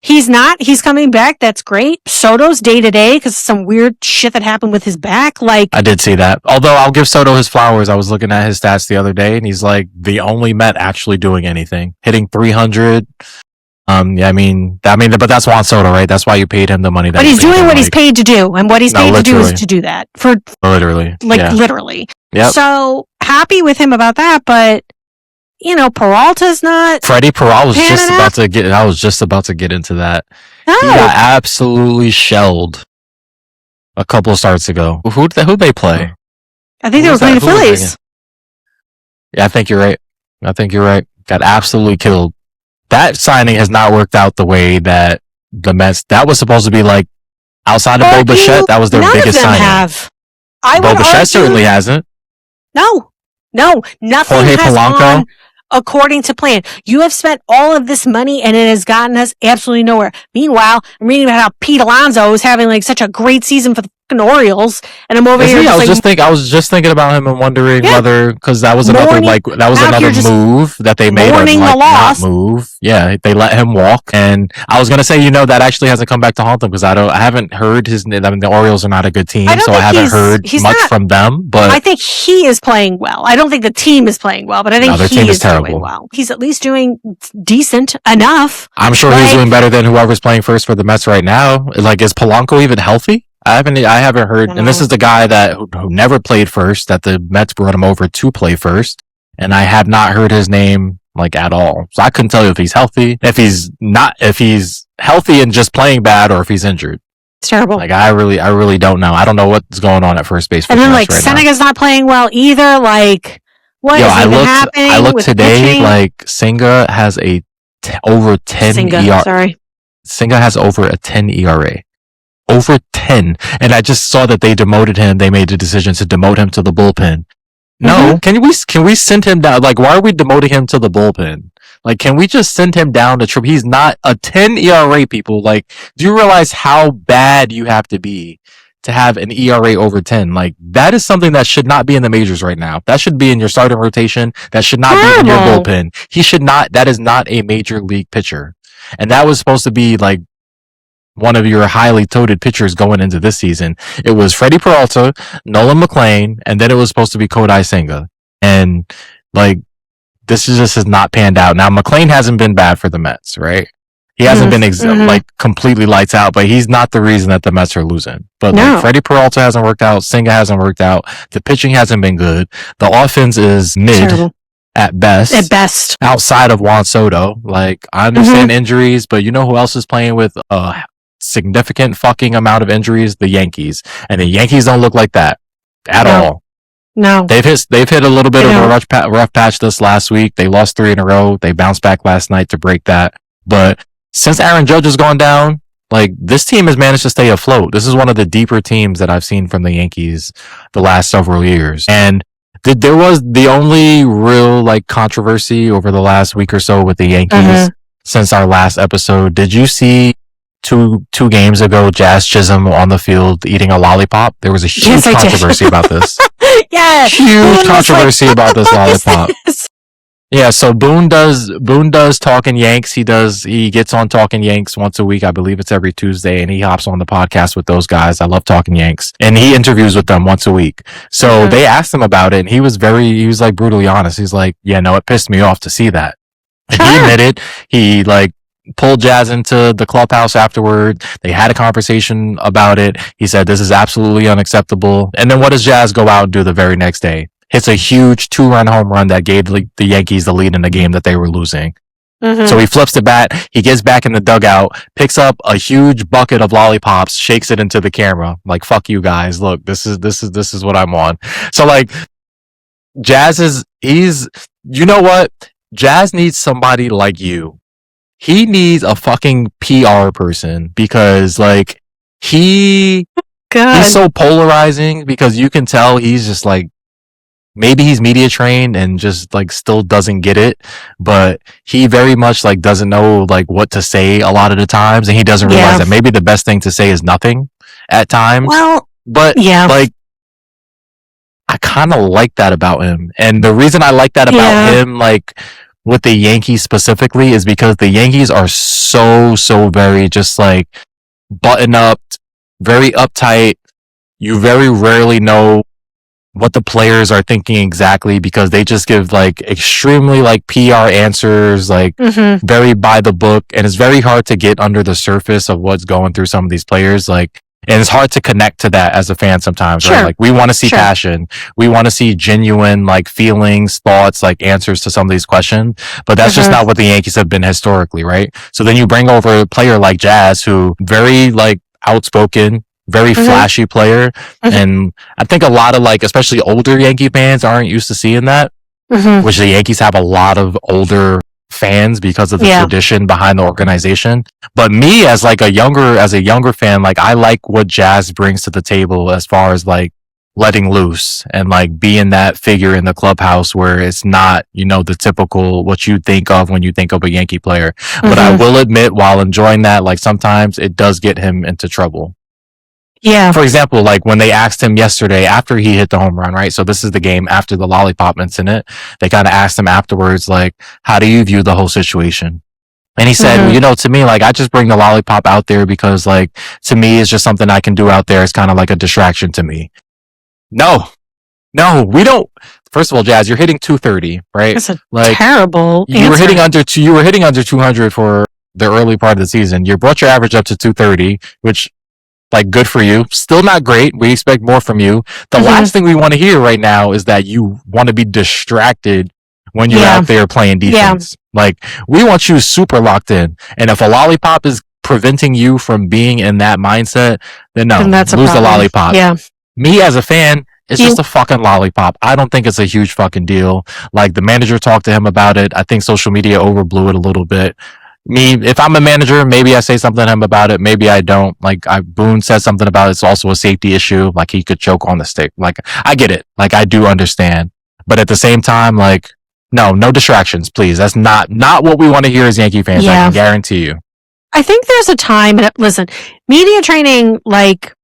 S1: He's not. He's coming back. That's great. Soto's day to day because some weird shit that happened with his back. Like,
S2: I did see that. Although I'll give Soto his flowers. I was looking at his stats the other day, and he's like the only Met actually doing anything, hitting 300. But that's Juan Soto, right? That's why you paid him the money.
S1: But he's doing what he's paid to do, and what he's paid to do is to do that for
S2: literally,
S1: literally.
S2: Yep.
S1: So happy with him about that, but. Peralta's not.
S2: Freddie Peralta was just about to get. I was just about to get into that.
S1: No.
S2: He got absolutely shelled a couple of starts ago. Who'd they play?
S1: I think they were playing the Phillies.
S2: Yeah, I think you're right. Got absolutely killed. That signing has not worked out the way that the Mets. That was supposed to be like outside of Bo Bichette. That was their biggest signing. Bo Bichette certainly hasn't.
S1: No, nothing
S2: Jorge
S1: has
S2: Polanco?
S1: gone according to plan. You have spent all of this money and it has gotten us absolutely nowhere. Meanwhile, I'm reading about how Pete Alonso is having like such a great season for the fucking Orioles, and I'm over here.
S2: I was just thinking about him and wondering whether, because that was another move that they made, not move. Yeah, they let him walk, and I was gonna say, that actually hasn't come back to haunt them because I haven't heard his. I mean, the Orioles are not a good team, so I haven't heard much from them. But
S1: I think he is playing well. I don't think the team is playing well, but I think he is doing well. He's at least doing decent enough.
S2: I'm sure he's doing better than whoever's playing first for the Mets right now. Like, is Polanco even healthy? I haven't heard, and this is the guy who never played first, that the Mets brought him over to play first, and I have not heard his name like at all. So I couldn't tell you if he's healthy, if he's healthy and just playing bad, or if he's injured.
S1: It's terrible.
S2: Like, I really don't know. I don't know what's going on at first base.
S1: And then Senega's not playing well either. Like, what is even happening?
S2: I looked today.
S1: Pitching?
S2: Like, Senga has over 10 ERA.
S1: Sorry.
S2: Senga has over a 10 ERA. Over 10. And I just saw that they demoted him. They made the decision to demote him to the bullpen. No, can we send him down? Like, why are we demoting him to the bullpen? Like, can we just send him down to triple? He's not a 10 ERA, people. Like, do you realize how bad you have to be to have an ERA over 10? Like, that is something that should not be in the majors right now. That should be in your starting rotation. That should not be in your bullpen. That is not a major league pitcher. And that was supposed to be like one of your highly touted pitchers going into this season. It was Freddie Peralta, Nolan McLean, and then it was supposed to be Kodai Senga. And like, this just has not panned out. Now, McLean hasn't been bad for the Mets, right? He hasn't been like completely lights out, but he's not the reason that the Mets are losing. But like, Freddie Peralta hasn't worked out. Senga hasn't worked out. The pitching hasn't been good. The offense is mid. At best. Outside of Juan Soto. Like, I understand injuries, but you know who else is playing with a significant fucking amount of injuries? The Yankees. And the Yankees don't look like that at all.
S1: No.
S2: They've hit a little bit of a rough patch this last week. They lost 3 in a row. They bounced back last night to break that. But since Aaron Judge has gone down, like, this team has managed to stay afloat. This is one of the deeper teams that I've seen from the Yankees the last several years. And there was the only real like controversy over the last week or so with the Yankees since our last episode. Did you see two games ago Jazz Chisholm on the field eating a lollipop? There was a huge controversy about this.
S1: Yes,
S2: huge controversy about this lollipop. Yeah, so Boone does Talking Yanks. He gets on Talking Yanks once a week. I believe it's every Tuesday, and he hops on the podcast with those guys. I love Talking Yanks. And he interviews with them once a week. So they asked him about it, and he was like brutally honest. He's like, yeah, no, it pissed me off to see that. And he admitted, he like pulled Jazz into the clubhouse afterward. They had a conversation about it. He said, this is absolutely unacceptable. And then what does Jazz go out and do the very next day? Hits a huge 2-run home run that gave the Yankees the lead in the game that they were losing. So he flips the bat, he gets back in the dugout, picks up a huge bucket of lollipops, shakes it into the camera. Like, fuck you guys. Look, this is what I'm on. So like, you know what? Jazz needs somebody like you. He needs a fucking PR person because like, he's so polarizing because you can tell he's just like, maybe he's media trained and just like still doesn't get it, but he very much like doesn't know like what to say a lot of the times, and he doesn't realize that maybe the best thing to say is nothing at times.
S1: Well,
S2: but like, I kind of like that about him, and the reason I like that about him, like with the Yankees specifically is because the Yankees are so very just like button up, very uptight. You very rarely know what the players are thinking exactly because they just give like extremely like PR answers, like very by the book. And it's very hard to get under the surface of what's going through some of these players. Like, and it's hard to connect to that as a fan sometimes, right? Like we want to see passion. We want to see genuine like feelings, thoughts, like answers to some of these questions, but that's just not what the Yankees have been historically, right? So then you bring over a player like Jazz who very like outspoken, very flashy player. And I think a lot of like, especially older Yankee fans aren't used to seeing that, which the Yankees have a lot of older fans because of the tradition behind the organization. But me as like a younger fan, like I like what Jazz brings to the table as far as like letting loose and like being that figure in the clubhouse where it's not, you know, the typical what you think of when you think of a Yankee player. But I will admit, while enjoying that, like sometimes it does get him into trouble.
S1: Yeah.
S2: For example, like when they asked him yesterday after he hit the home run, right? So this is the game after the lollipop incident. They kind of asked him afterwards, like, how do you view the whole situation? And he said, well, you know, to me, like, I just bring the lollipop out there because, like, to me, it's just something I can do out there. It's kind of like a distraction to me. No, we don't. First of all, Jazz, you're hitting 230, right?
S1: That's a
S2: like,
S1: terrible answer.
S2: You were hitting under 200 for the early part of the season. You brought your average up to 230, which, like, good for you. Still not great. We expect more from you. The last thing we want to hear right now is that you want to be distracted when you're out there playing defense. Like, we want you super locked in. And if a lollipop is preventing you from being in that mindset, then no,
S1: that's
S2: lose the lollipop.
S1: Yeah.
S2: Me as a fan, it's just a fucking lollipop. I don't think it's a huge fucking deal. Like, the manager talked to him about it. I think social media overblew it a little bit. Me, if I'm a manager, maybe I say something to him about it. Maybe I don't. Like, Boone said something about it. It's also a safety issue. Like, he could choke on the stick. Like, I get it. Like, I do understand. But at the same time, like, no distractions, please. That's not what we want to hear as Yankee fans. I can guarantee you.
S1: I think there's a time, and listen, media training, like,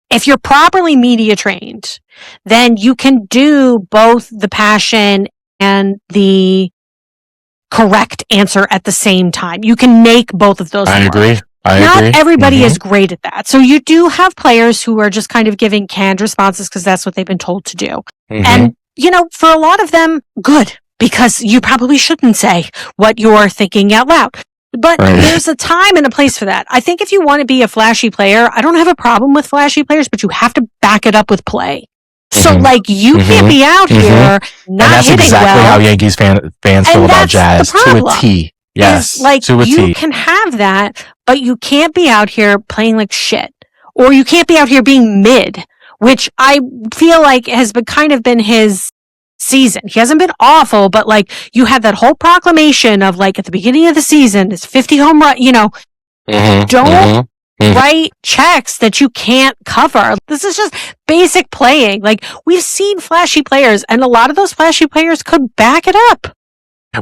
S1: if you're properly media trained, then you can do both the passion and the correct answer at the same time. You can make both of those work.
S2: I agree.
S1: Not everybody is great at that. So you do have players who are just kind of giving canned responses because that's what they've been told to do. And, you know, for a lot of them, good, because you probably shouldn't say what you're thinking out loud. But there's a time and a place for that. I think if you want to be a flashy player, I don't have a problem with flashy players, but you have to back it up with play. So, like, you can't be out here not
S2: and that's
S1: hitting
S2: exactly
S1: well.
S2: how Yankees fans feel about Jazz to a T. Yes,
S1: like,
S2: to a T.
S1: You can have that, but you can't be out here playing like shit. Or you can't be out here being mid, which I feel like has been his season. He hasn't been awful, but like, you had that whole proclamation of like, at the beginning of the season, it's 50 home run, you know, don't write checks that you can't cover. This is just basic playing. Like, we've seen flashy players, and a lot of those flashy players could back it up.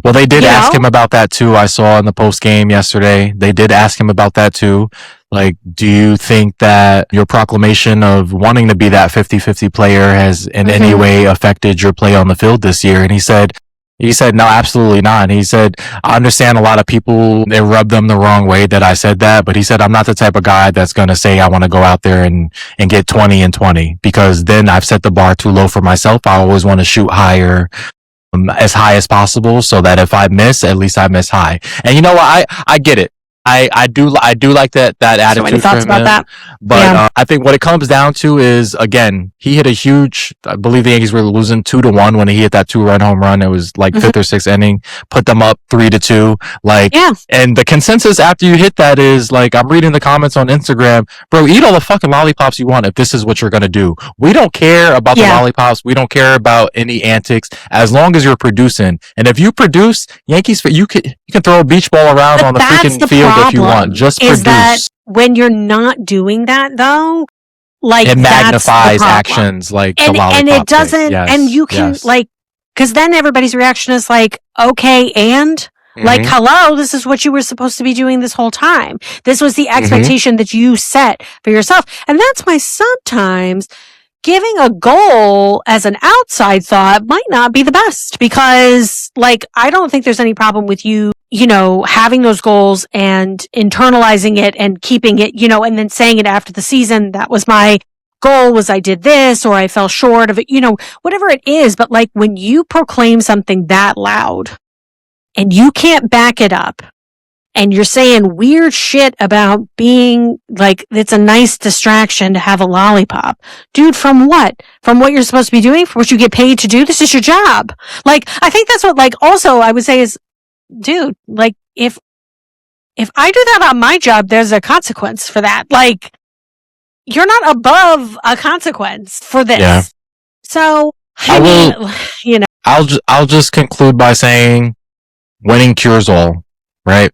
S2: Well, they did ask him about that too. I saw in the post game yesterday. They did ask him about that too. Like, do you think that your proclamation of wanting to be that 50-50 player has in any way affected your play on the field this year? And he said, no, absolutely not. He said, I understand a lot of people, it rubbed them the wrong way that I said that, but he said, I'm not the type of guy that's going to say I want to go out there and get 20 and 20, because then I've set the bar too low for myself. I always want to shoot higher, as high as possible, so that if I miss, at least I miss high. And you know what? I get it. I do like that attitude.
S1: So any thoughts about that?
S2: But I think what it comes down to is, again, he hit a huge, I believe the Yankees were losing 2-1 when he hit that 2-run home run. It was like fifth or sixth inning, put them up 3-2. Like, and the consensus after you hit that is like, I'm reading the comments on Instagram, bro, eat all the fucking lollipops you want if this is what you're going to do. We don't care about the lollipops. We don't care about any antics as long as you're producing. And if you produce, Yankees, you can throw a beach ball around on the freaking field if you want. Just produce.
S1: That when you're not doing that, though, like,
S2: it magnifies actions like the lollipop
S1: and it doesn't,
S2: thing. Yes,
S1: and you can like, because then everybody's reaction is like, okay, and like, hello, this is what you were supposed to be doing this whole time. This was the expectation that you set for yourself, and that's why sometimes giving a goal as an outside thought might not be the best, because like, I don't think there's any problem with you, having those goals and internalizing it and keeping it, and then saying it after the season. That was my goal, was I did this, or I fell short of it, whatever it is. But like, when you proclaim something that loud and you can't back it up, and you're saying weird shit about being like, it's a nice distraction to have a lollipop. Dude, from what? From what you're supposed to be doing? For what you get paid to do? This is your job. Like, I think that's what, like, also I would say is, dude, like, if I do that on my job, there's a consequence for that. Like, you're not above a consequence for this.
S2: Yeah.
S1: So,
S2: I'll just conclude by saying winning cures all, right?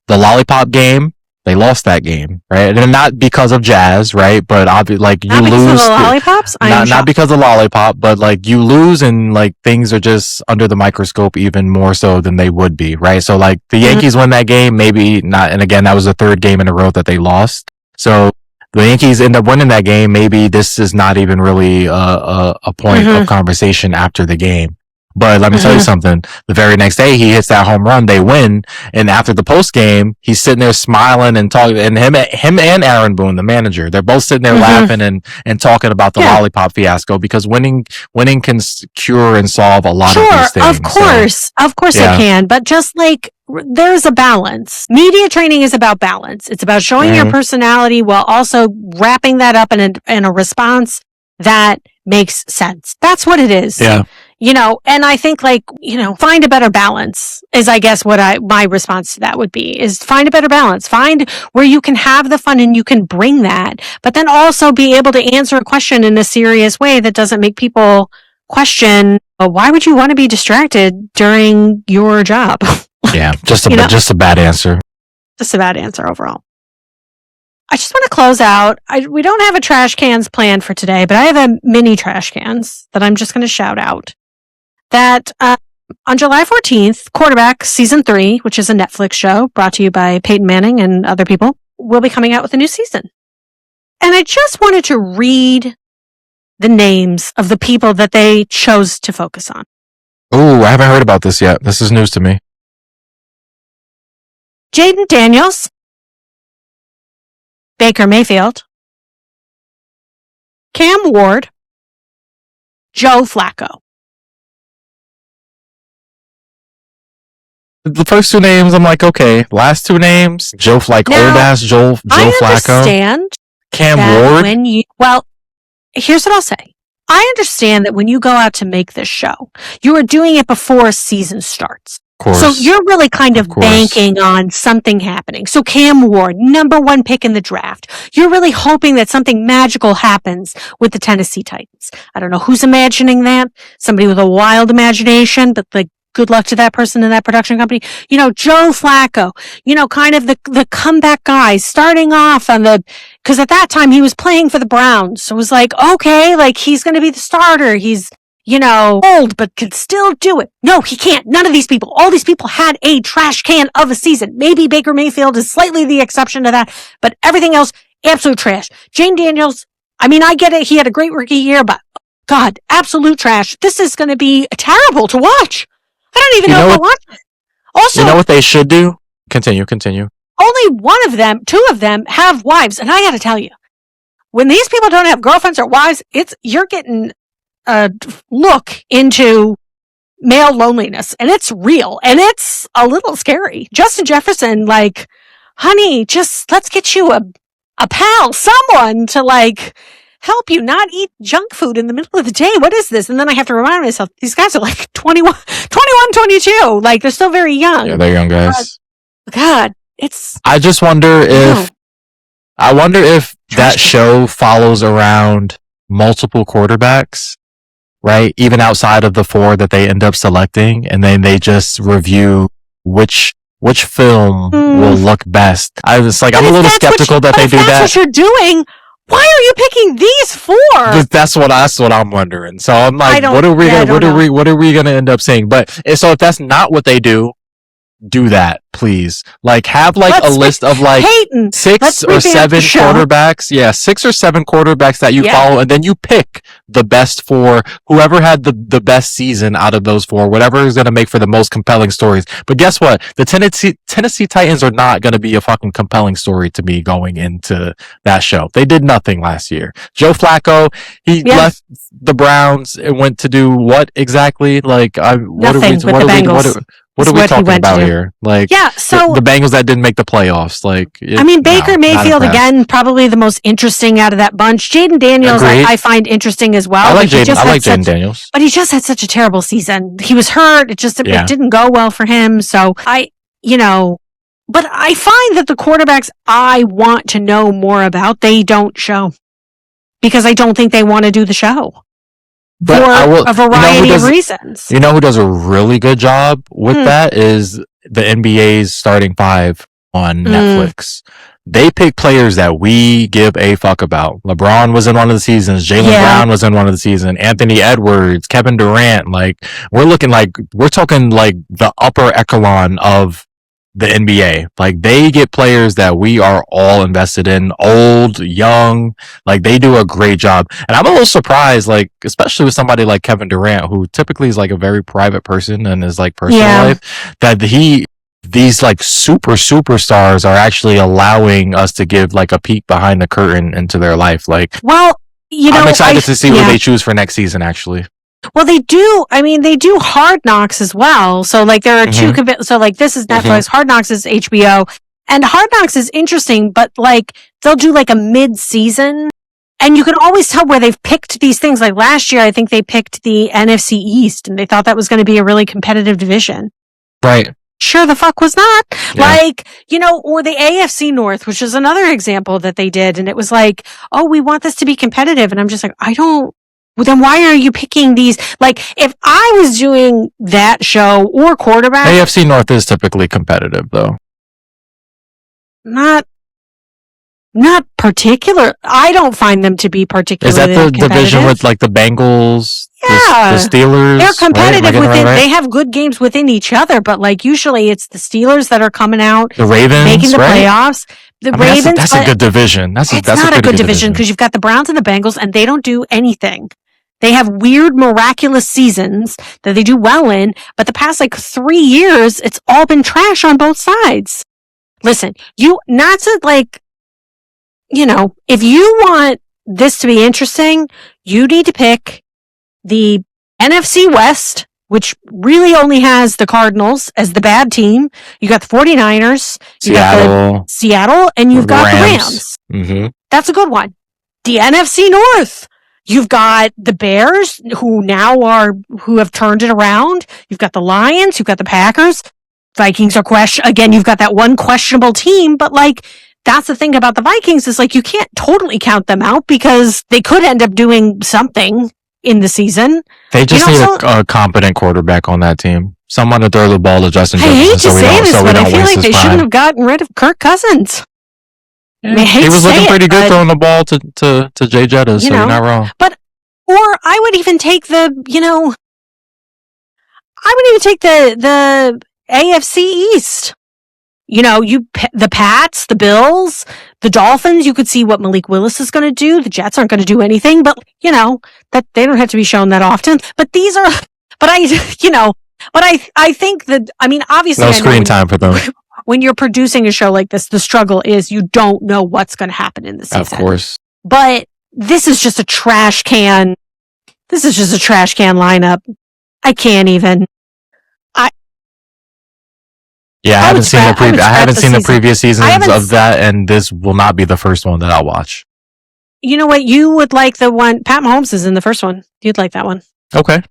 S2: The lollipop game, they lost that game, right? And not because of Jazz, right? But obviously, like, you
S1: not
S2: lose.
S1: Because of the lollipops?
S2: Not because of lollipop, but like, you lose, and like, things are just under the microscope even more so than they would be, right? So like, the Yankees win that game, maybe not. And again, that was the third game in a row that they lost. So the Yankees end up winning that game. Maybe this is not even really a point of conversation after the game. But let me tell you something. The very next day, he hits that home run. They win. And after the post game, he's sitting there smiling and talking. And him and Aaron Boone, the manager, they're both sitting there laughing and talking about the lollipop fiasco, because winning can cure and solve a lot of these things.
S1: Of course it can. But just like, there's a balance. Media training is about balance. It's about showing your personality while also wrapping that up in a response that makes sense. That's what it is.
S2: Yeah.
S1: And I think, like, find a better balance is, I guess, what my response to that would be, is find a better balance. Find where you can have the fun and you can bring that, but then also be able to answer a question in a serious way that doesn't make people question, well, why would you want to be distracted during your job?
S2: Yeah. Just a bad answer.
S1: Just a bad answer overall. I just want to close out. We don't have a trash cans planned for today, but I have a mini trash cans that I'm just going to shout out. That on July 14th, Quarterback Season 3, which is a Netflix show brought to you by Peyton Manning and other people, will be coming out with a new season. And I just wanted to read the names of the people that they chose to focus on.
S2: Ooh, I haven't heard about this yet. This is news to me.
S1: Jaden Daniels, Baker Mayfield, Cam Ward, Joe Flacco.
S2: The first two names, I'm like, okay. Last two names, old ass Joe Flacco.
S1: I understand
S2: Cam Ward.
S1: Here's what I'll say. I understand that when you go out to make this show, you are doing it before a season starts. So you're really kind of banking on something happening. So Cam Ward, number 1 pick in the draft. You're really hoping that something magical happens with the Tennessee Titans. I don't know who's imagining that. Somebody with a wild imagination, but like, good luck to that person in that production company. Joe Flacco, kind of the comeback guy starting off because at that time he was playing for the Browns. So it was like, okay, like, he's going to be the starter. He's, old, but can still do it. No, he can't. None of these people. All these people had a trash can of a season. Maybe Baker Mayfield is slightly the exception to that, but everything else, absolute trash. Jaden Daniels, I mean, I get it. He had a great rookie year, but God, absolute trash. This is going to be terrible to watch. I don't even know if I want it. Also,
S2: you know what they should do? Continue.
S1: Only two of them have wives. And I got to tell you, when these people don't have girlfriends or wives, you're getting a look into male loneliness, and it's real, and it's a little scary. Justin Jefferson, like, honey, just let's get you a pal, someone to like help you not eat junk food in the middle of the day. What is this? And then I have to remind myself, these guys are like 21, 22. Like, they're still very young.
S2: Yeah, they're young guys.
S1: God,
S2: I just wonder if that show follows around multiple quarterbacks, right? Even outside of the 4 that they end up selecting, and then they just review which film will look best. I'm a little skeptical that they do that.
S1: That's what you're doing. Why are you picking these 4?
S2: That's what I'm wondering. So I'm like, what are we going to end up seeing? But so if that's not what they do, do that, please. Like, have like
S1: Let's
S2: a list of like
S1: Peyton,
S2: six or
S1: revamp
S2: seven
S1: the show.
S2: quarterbacks. Yeah, 6 or 7 quarterbacks that you follow, and then you pick the best 4, whoever had the best season out of those 4, whatever is going to make for the most compelling stories. But guess what? The Tennessee Titans are not going to be a fucking compelling story to me going into that show. They did nothing last year. Joe Flacco, he left the Browns and went to do what exactly? Like, what are we talking about here? Like,
S1: so
S2: the Bengals that didn't make the playoffs. Like,
S1: Baker Mayfield again, probably the most interesting out of that bunch. Jaden Daniels, I find interesting as well.
S2: I like Jaden Daniels,
S1: but he just had such a terrible season. He was hurt. It didn't go well for him. So but I find that the quarterbacks I want to know more about, they don't show because I don't think they want to do the show.
S2: But
S1: for a variety of reasons.
S2: You know who does a really good job with that is the NBA's starting 5 on Netflix. They pick players that we give a fuck about. LeBron was in one of the seasons. Jaylen Brown was in one of the seasons. Anthony Edwards, Kevin Durant. Like, we're talking like the upper echelon of the NBA. Like, they get players that we are all invested in, old, young. Like, they do a great job. And I'm a little surprised, like, especially with somebody like Kevin Durant, who typically is like a very private person in his like personal life, that these like superstars are actually allowing us to give like a peek behind the curtain into their life. Like,
S1: I'm
S2: excited to see what they choose for next season, actually.
S1: Well, they do. I mean, they do Hard Knocks as well. So, like, there are 2. So, like, this is Netflix. Hard Knocks is HBO. And Hard Knocks is interesting, but, like, they'll do, like, a mid-season. And you can always tell where they've picked these things. Like, last year, I think they picked the NFC East, and they thought that was going to be a really competitive division.
S2: Right.
S1: Sure the fuck was not. Like, or the AFC North, which is another example that they did. And it was like, oh, we want this to be competitive. And I'm just like, well, then why are you picking these? Like, if I was doing that show or quarterback...
S2: AFC North is typically competitive, though.
S1: Not particular. I don't find them to be particularly competitive.
S2: Is that the division with, like, the Bengals, the Steelers?
S1: They're competitive within... Right? They have good games within each other, but, like, usually it's the Steelers that are coming out...
S2: The Ravens,
S1: making the playoffs. The Ravens...
S2: That's a good division. That's
S1: not a good division because you've got the Browns and the Bengals, and they don't do anything. They have weird, miraculous seasons that they do well in, but the past, 3 years, it's all been trash on both sides. Listen, if you want this to be interesting, you need to pick the NFC West, which really only has the Cardinals as the bad team. You got the 49ers, you got the Seattle, and you've got the Rams.
S2: Mm-hmm.
S1: That's a good one. The NFC North. You've got the Bears, who have turned it around. You've got the Lions. You've got the Packers. Vikings are again, you've got that one questionable team, but that's the thing about the Vikings is you can't totally count them out because they could end up doing something in the season.
S2: They just need a competent quarterback on that team. Someone to throw the ball to Justin Jefferson.
S1: I hate to say this, but I feel like they shouldn't have gotten rid of Kirk Cousins.
S2: Yeah. He was looking pretty good throwing the ball to Jay Jettas, so you're not wrong.
S1: Or I would even take the AFC East. The Pats, the Bills, the Dolphins, you could see what Malik Willis is going to do. The Jets aren't going to do anything, but that they don't have to be shown that often. But I think that, obviously
S2: no screen time for them.
S1: When you're producing a show like this, the struggle is you don't know what's going to happen in the season.
S2: Of course.
S1: But this is just a trash can. This is just a trash can lineup. I can't even.
S2: I haven't seen the previous seasons of that, and this will not be the first one that I'll watch.
S1: You know what? You would like the one. Pat Mahomes is in the first one. You'd like that one.
S2: Okay.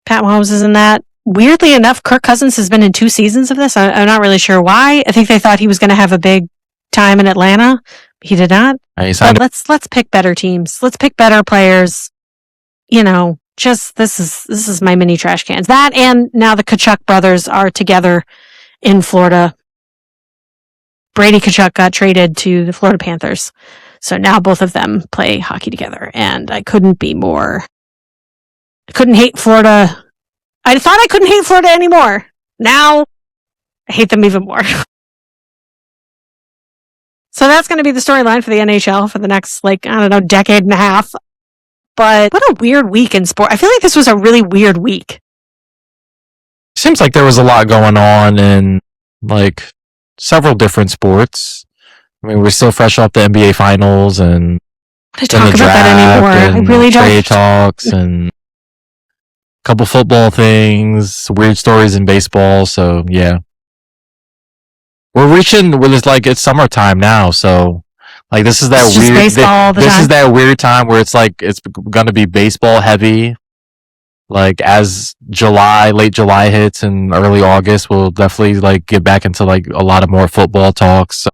S1: Pat Mahomes is in that. Weirdly enough, Kirk Cousins has been in 2 seasons of this. I'm not really sure why. I think they thought he was going to have a big time in Atlanta. He did not. But let's pick better teams. Let's pick better players. Just this is my mini trash cans. That and now the Kachuk brothers are together in Florida. Brady Kachuk got traded to the Florida Panthers. So now both of them play hockey together. And I couldn't hate Florida. I thought I couldn't hate Florida anymore. Now I hate them even more. So that's going to be the storyline for the NHL for the next, decade and a half. But what a weird week in sport. I feel like this was a really weird week.
S2: Seems like there was a lot going on in several different sports. I mean, we're still fresh off the NBA finals and
S1: I don't talk about that anymore. I really
S2: trade
S1: don't.
S2: talks and a couple football things, weird stories in baseball. So yeah, we're reaching. It's summertime now, so this is that weird
S1: baseball all the
S2: this
S1: time.
S2: is that weird time where it's gonna be baseball heavy. As late July hits and early August, we'll definitely get back into a lot of more football talks.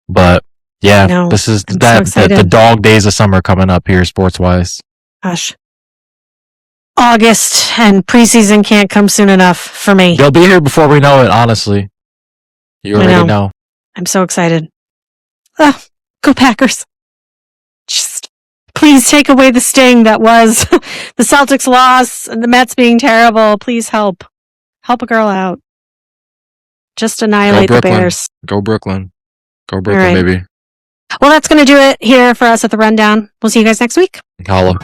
S2: But yeah, this is the dog days of summer coming up here sports wise.
S1: Gosh. August and preseason can't come soon enough for me.
S2: They'll be here before we know it, honestly. You already know.
S1: I'm so excited. Go Packers. Just please take away the sting that was the Celtics loss and the Mets being terrible. Please help. Help a girl out. Just annihilate the Bears.
S2: Go Brooklyn. Go Brooklyn, baby.
S1: Well, that's going to do it here for us at the Rundown. We'll see you guys next week.
S2: Holla.